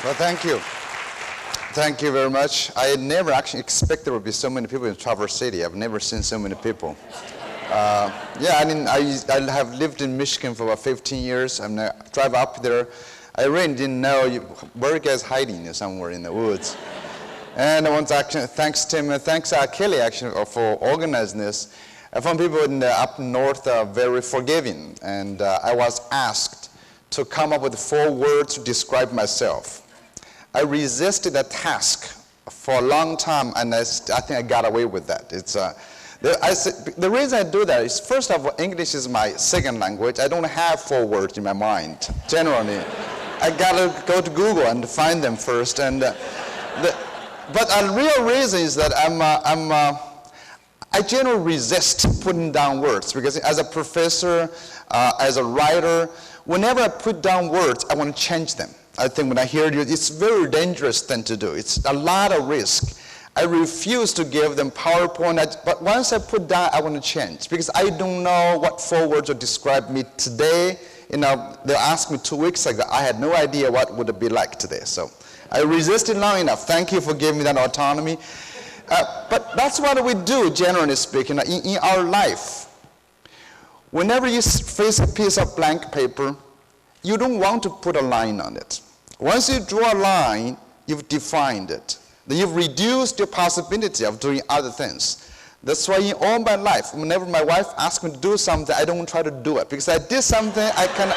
Well, thank you. Thank you very much. I had never actually expected there would be so many people in Traverse City. I've never seen so many people. Yeah, I mean, I have lived in Michigan for about 15 years. I drive up there. I really didn't know where you guys hiding somewhere in the woods. And I want to actually thanks Tim and thanks Kelly actually for organizing this. I found people in up north are very forgiving, and I was asked to come up with 4 words to describe myself. I resisted the task for a long time, and I think I got away with that. The reason I do that is, first of all, English is my second language. I don't have 4 words in my mind, generally. I gotta go to Google and find them first. But a real reason is that I generally resist putting down words, because as a professor, as a writer, whenever I put down words, I want to change them. I think when I hear you, it's a very dangerous thing to do. It's a lot of risk. I refuse to give them PowerPoint, but once I put down, I want to change, because I don't know what 4 words would describe me today. You know, they asked me 2 weeks ago. I had no idea what would it be like today. So I resisted long enough. Thank you for giving me that autonomy. But that's what we do, generally speaking, in our life. Whenever you face a piece of blank paper, you don't want to put a line on it. Once you draw a line, you've defined it. Then you've reduced your possibility of doing other things. That's why in all my life, whenever my wife asks me to do something, I don't try to do it. Because I did something, I can.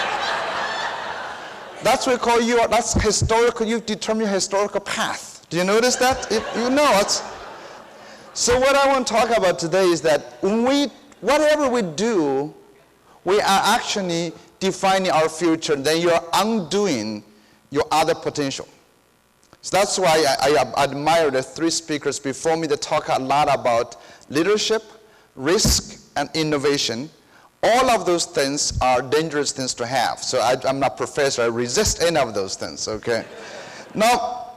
That's what we call that's historical, you determine your historical path. Do you notice that? You know it. So what I want to talk about today is that whatever we do, we are actually defining our future, then you're undoing your other potential. So that's why I admire the 3 speakers before me that talk a lot about leadership, risk, and innovation. All of those things are dangerous things to have. So I'm not a professor, I resist any of those things, okay? Now,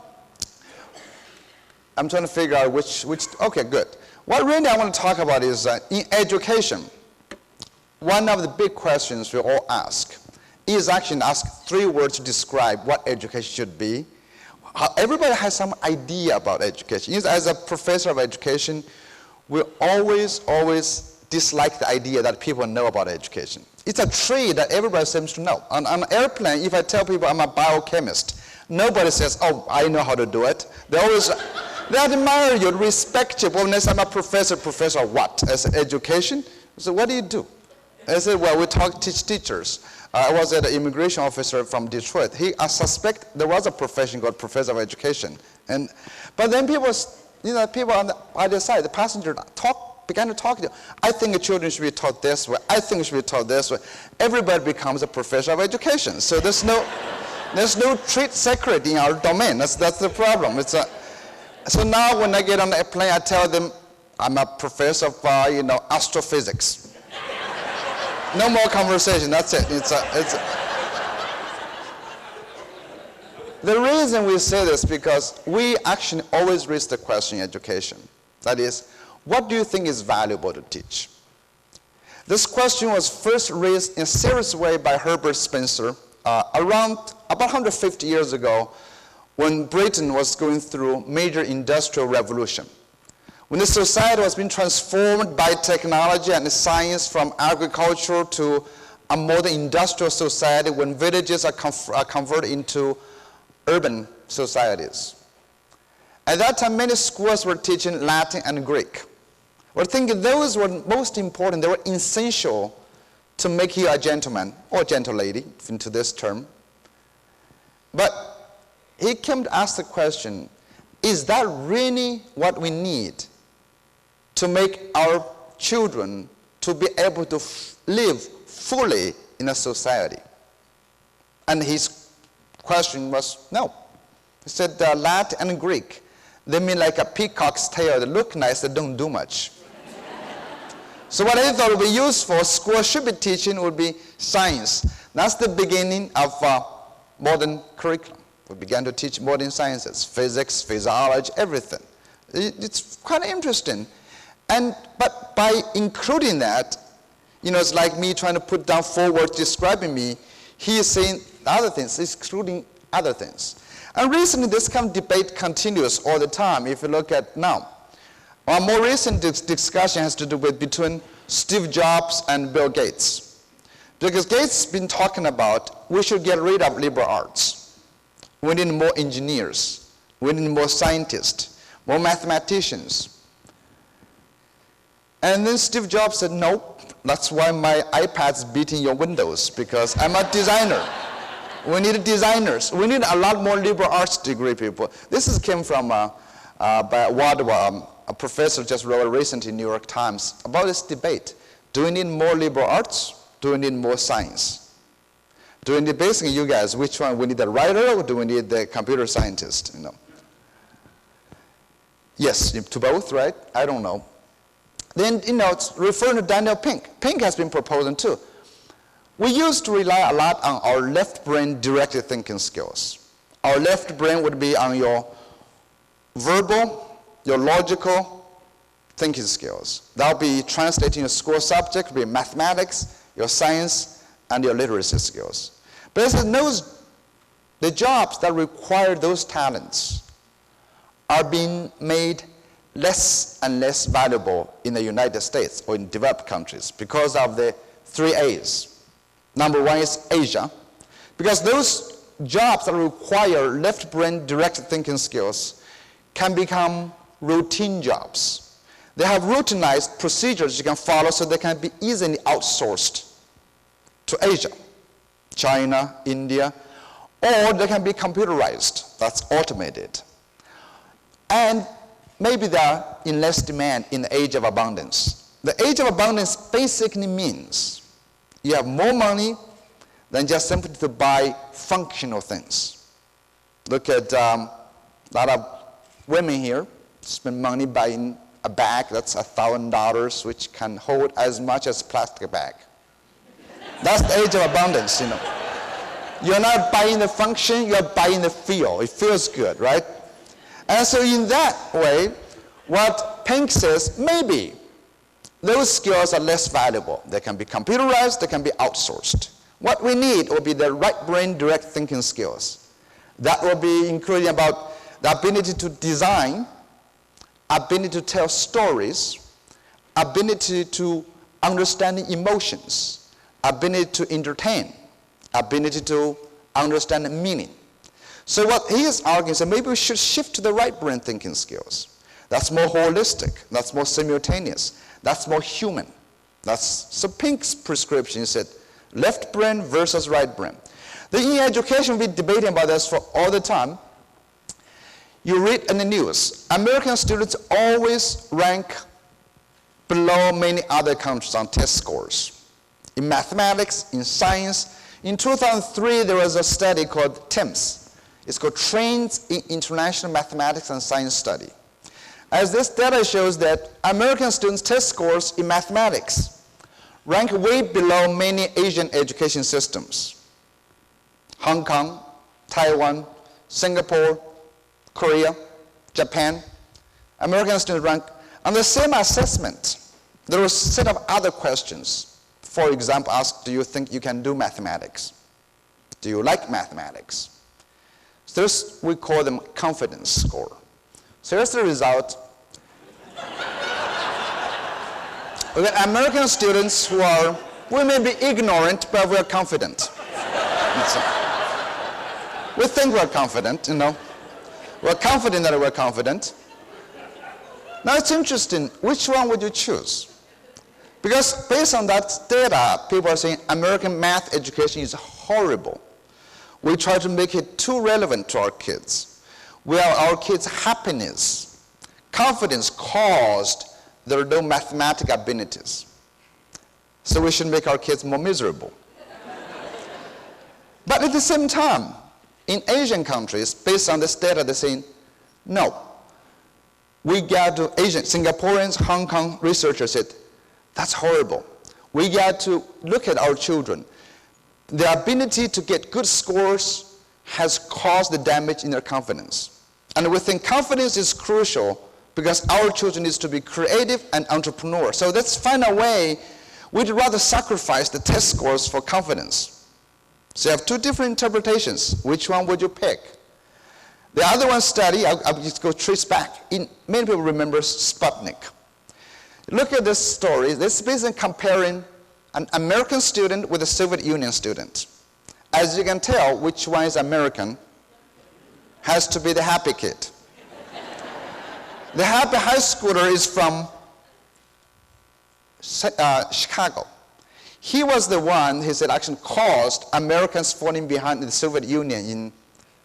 I'm trying to figure out which, okay, good. What really I want to talk about is in education, one of the big questions we all ask is actually ask 3 words to describe what education should be. Everybody has some idea about education. As a professor of education, we always dislike the idea that people know about education. It's a trait that everybody seems to know. On an airplane, if I tell people I'm a biochemist, nobody says, oh, I know how to do it. They admire you, respect you. Well, unless I'm a professor of what? As education? So what do you do? I said, well, we teach teachers. I was an immigration officer from Detroit. I suspect there was a profession called professor of education. But then people on the other side, the passenger began to talk to you. I think the children should be taught this way. I think it should be taught this way. Everybody becomes a professor of education. So there's no trade secret in our domain. That's the problem. So now when I get on the airplane, I tell them I'm a professor of astrophysics. No more conversation. That's it. The reason we say this is because we actually always raise the question in education. That is, what do you think is valuable to teach? This question was first raised in a serious way by Herbert Spencer around about 150 years ago, when Britain was going through major industrial revolution. When the society was being transformed by technology and science from agriculture to a modern industrial society, when villages are converted into urban societies. At that time, many schools were teaching Latin and Greek. We're thinking those were most important, they were essential to make you a gentleman or gentle lady, into this term. But he came to ask the question, is that really what we need to make our children to be able to live fully in a society? And his question was no. He said Latin and Greek, they mean like a peacock's tail. They look nice, they don't do much. So what I thought would be useful, school should be teaching would be science. That's the beginning of modern curriculum. We began to teach modern sciences, physics, physiology, everything. It's kind of interesting. But by including that, it's like me trying to put down 4 words describing me. He is saying other things, excluding other things. And recently, this kind of debate continues all the time if you look at now. Our more recent discussion has to do with between Steve Jobs and Bill Gates. Because Gates has been talking about we should get rid of liberal arts. We need more engineers. We need more scientists, more mathematicians. And then Steve Jobs said, nope, that's why my iPad's beating your Windows, because I'm a designer. We need designers. We need a lot more liberal arts degree people. This came from by Wadwa, a professor just wrote recently in New York Times about this debate. Do we need more liberal arts? Do we need more science? Do we need, basically, you guys, which one? We need the writer or do we need the computer scientist? You know? Yes, to both, right? I don't know. Then, it's referring to Daniel Pink. Pink has been proposing too. We used to rely a lot on our left brain directed thinking skills. Our left brain would be on your verbal, your logical thinking skills. That will be translating your school subject, will be mathematics, your science, and your literacy skills. But as it knows, the jobs that require those talents are being made less and less valuable in the United States or in developed countries because of the 3 A's. Number one is Asia, because those jobs that require left brain directed thinking skills can become routine jobs. They have routinized procedures you can follow so they can be easily outsourced to Asia, China, India, or they can be computerized, that's automated. And maybe they are in less demand in the age of abundance. The age of abundance basically means you have more money than just simply to buy functional things. Look at a lot of women here spend money buying a bag that's $1,000, which can hold as much as a plastic bag. That's the age of abundance, You're not buying the function, you're buying the feel. It feels good, right? And so in that way, what Pink says, maybe those skills are less valuable. They can be computerized, they can be outsourced. What we need will be the right brain direct thinking skills. That will be including about the ability to design, ability to tell stories, ability to understand emotions, ability to entertain, ability to understand meaning. So what he is arguing is that maybe we should shift to the right brain thinking skills. That's more holistic, that's more simultaneous, that's more human. So Pink's prescription is that left brain versus right brain. Then in education, we've been debating about this for all the time. You read in the news, American students always rank below many other countries on test scores. In mathematics, in science. In 2003, there was a study called TIMSS. It's called Trends in International Mathematics and Science Study. As this data shows that American students' test scores in mathematics rank way below many Asian education systems. Hong Kong, Taiwan, Singapore, Korea, Japan, American students rank on the same assessment. There was a set of other questions. For example, ask, do you think you can do mathematics? Do you like mathematics? So this, we call them confidence score. So here's the result. We got American students who are, we may be ignorant, but we're confident. We think we're confident, We're confident that we're confident. Now it's interesting, which one would you choose? Because based on that data, people are saying American math education is horrible. We try to make it too relevant to our kids. Our kids' happiness, confidence caused there are no mathematical abilities. So we should make our kids more miserable. But at the same time, in Asian countries, based on this data, they're saying, no. We got to Singaporeans, Hong Kong researchers said, that's horrible. We got to look at our children. Their ability to get good scores has caused the damage in their confidence. And we think confidence is crucial because our children need to be creative and entrepreneur. So let's find a way. We'd rather sacrifice the test scores for confidence. So you have two different interpretations. Which one would you pick? The other one study, I'll just go trace back. Many people remember Sputnik. Look at this story. This is basically comparing an American student with a Soviet Union student. As you can tell, which one is American has to be the happy kid. The happy high schooler is from Chicago. He was the one, he said, actually caused Americans falling behind the Soviet Union in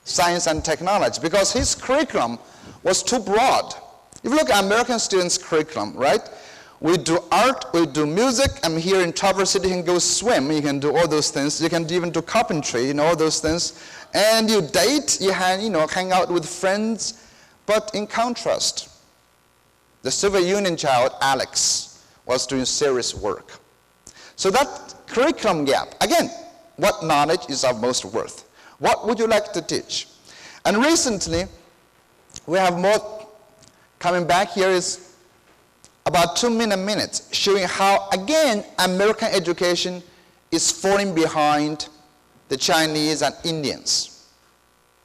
science and technology because his curriculum was too broad. If you look at American students' curriculum, right? We do art, we do music. I'm here in Traverse City, you can go swim, you can do all those things. You can even do carpentry, all those things. And you date, you hang out with friends. But in contrast, the Soviet Union child, Alex, was doing serious work. So that curriculum gap, again, what knowledge is of most worth? What would you like to teach? And recently, we have more coming back. Here is about 2 minutes showing how, again, American education is falling behind the Chinese and Indians.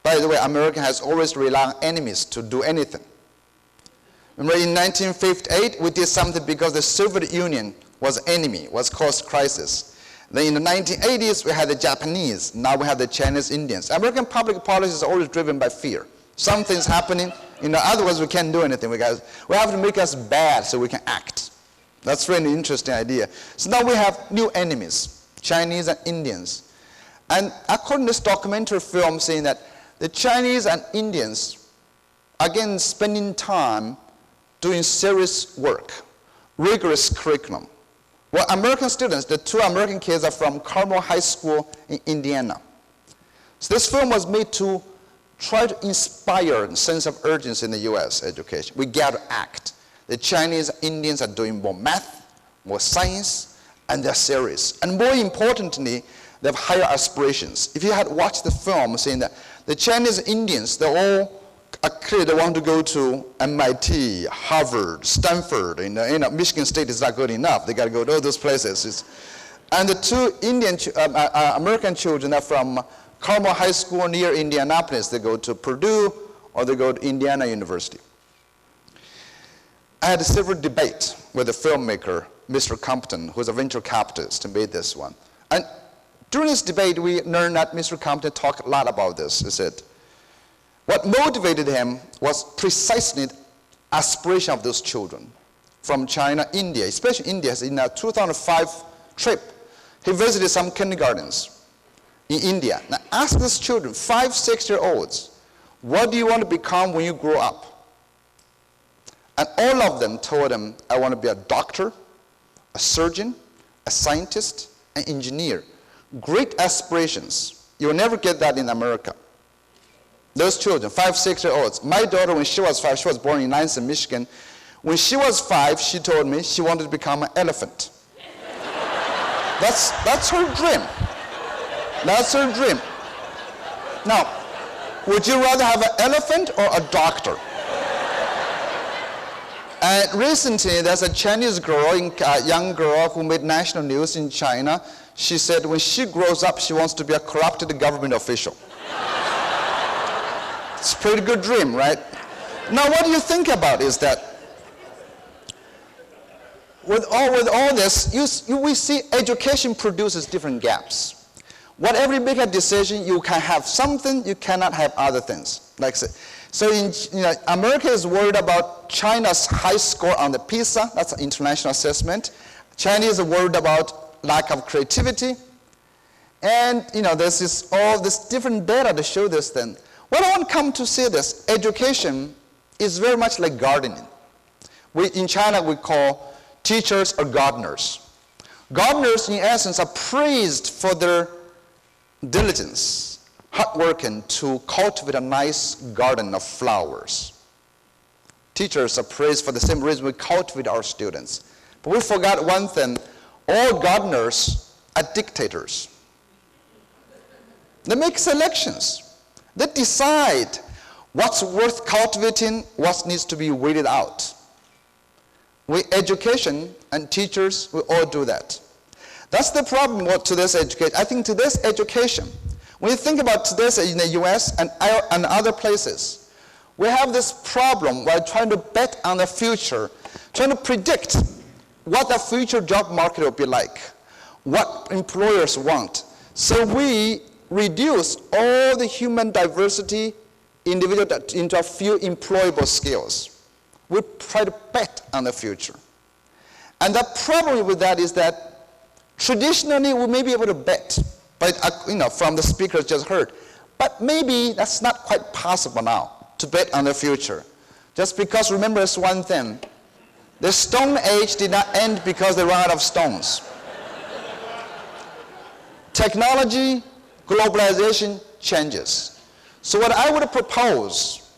By the way, America has always relied on enemies to do anything. Remember in 1958, we did something because the Soviet Union was enemy, was caused crisis. Then in the 1980s, we had the Japanese. Now we have the Chinese Indians. American public policy is always driven by fear. Something's happening. Otherwise we can't do anything. We have to make us bad so we can act. That's really an interesting idea. So now we have new enemies, Chinese and Indians. And according to this documentary film saying that the Chinese and Indians, again, spending time doing serious work, rigorous curriculum. Well, American students, the 2 American kids are from Carmel High School in Indiana. So this film was made to try to inspire a sense of urgency in the U.S. education. We got to act. The Chinese and Indians are doing more math, more science, and they're serious. And more importantly, they have higher aspirations. If you had watched the film saying that the Chinese and Indians, they're all clear they want to go to MIT, Harvard, Stanford. Michigan State is not good enough. They got to go to all those places. And the 2 American children are from Carmel High School near Indianapolis. They go to Purdue or they go to Indiana University. I had several debates with the filmmaker, Mr. Compton, who's a venture capitalist, and made this one. And during this debate, we learned that Mr. Compton talked a lot about this. He said, what motivated him was precisely the aspiration of those children from China, India, especially India. In a 2005 trip, he visited some kindergartens in India. Now ask these children, 5, 6-year-olds, what do you want to become when you grow up? And all of them told him, I want to be a doctor, a surgeon, a scientist, an engineer. Great aspirations. You'll never get that in America. Those children, 5, 6-year-olds. My daughter, when she was 5, she was born in Lansing, Michigan. When she was 5, she told me she wanted to become an elephant. That's her dream. That's her dream. Now, would you rather have an elephant or a doctor? And recently, there's a Chinese girl, young girl who made national news in China. She said when she grows up, she wants to be a corrupted government official. It's a pretty good dream, right? Now, what do you think about is that with all this, we see education produces different gaps. Whatever you make a decision, you can have something, you cannot have other things. So America is worried about China's high score on the PISA, that's an international assessment. China is worried about lack of creativity. And there's all this different data to show this thing. What I want to come to say this, education is very much like gardening. In China, we call teachers or gardeners. Gardeners, in essence, are praised for their diligence, hard working to cultivate a nice garden of flowers. Teachers are praised for the same reason we cultivate our students. But we forgot one thing, all gardeners are dictators. They make selections. They decide what's worth cultivating, what needs to be weeded out. Education and teachers, we all do that. That's the problem with today's education. I think today's education, When you think about this in the US and other places, we have this problem while trying to bet on the future, trying to predict what the future job market will be like, what employers want. So we reduce all the human diversity individual into a few employable skills. We try to bet on the future. And the problem with that is that traditionally we may be able to bet, but from the speakers just heard, but maybe that's not quite possible now to bet on the future. Just because remember this one thing, the Stone Age did not end because they ran out of stones. Technology, globalization changes. So what I would propose,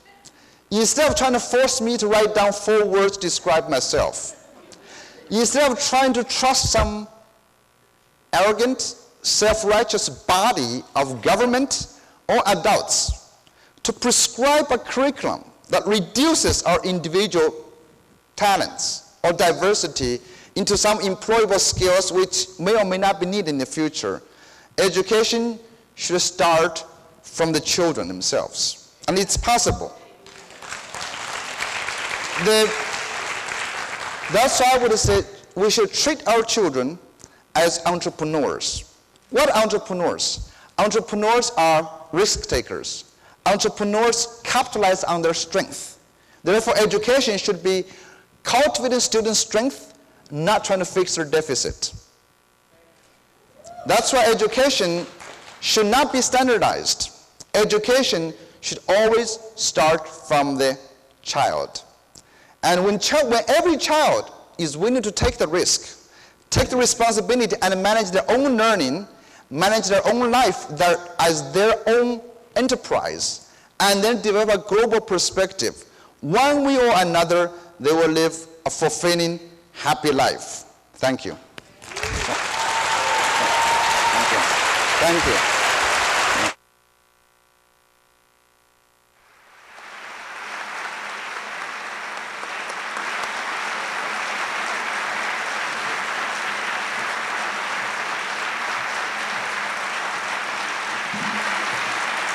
instead of trying to force me to write down 4 words to describe myself, instead of trying to trust some arrogant, self-righteous body of government or adults to prescribe a curriculum that reduces our individual talents or diversity into some employable skills which may or may not be needed in the future, education should start from the children themselves. And it's possible. That's why I would say we should treat our children as entrepreneurs. What are entrepreneurs? Entrepreneurs are risk takers. Entrepreneurs capitalize on their strength. Therefore, education should be cultivating students' strength, not trying to fix their deficit. That's why education should not be standardized. Education should always start from the child. And when every child is willing to take the risk, take the responsibility and manage their own learning, manage their own life as their own enterprise, and then develop a global perspective, one way or another, they will live a fulfilling, happy life. Thank you. Thank you.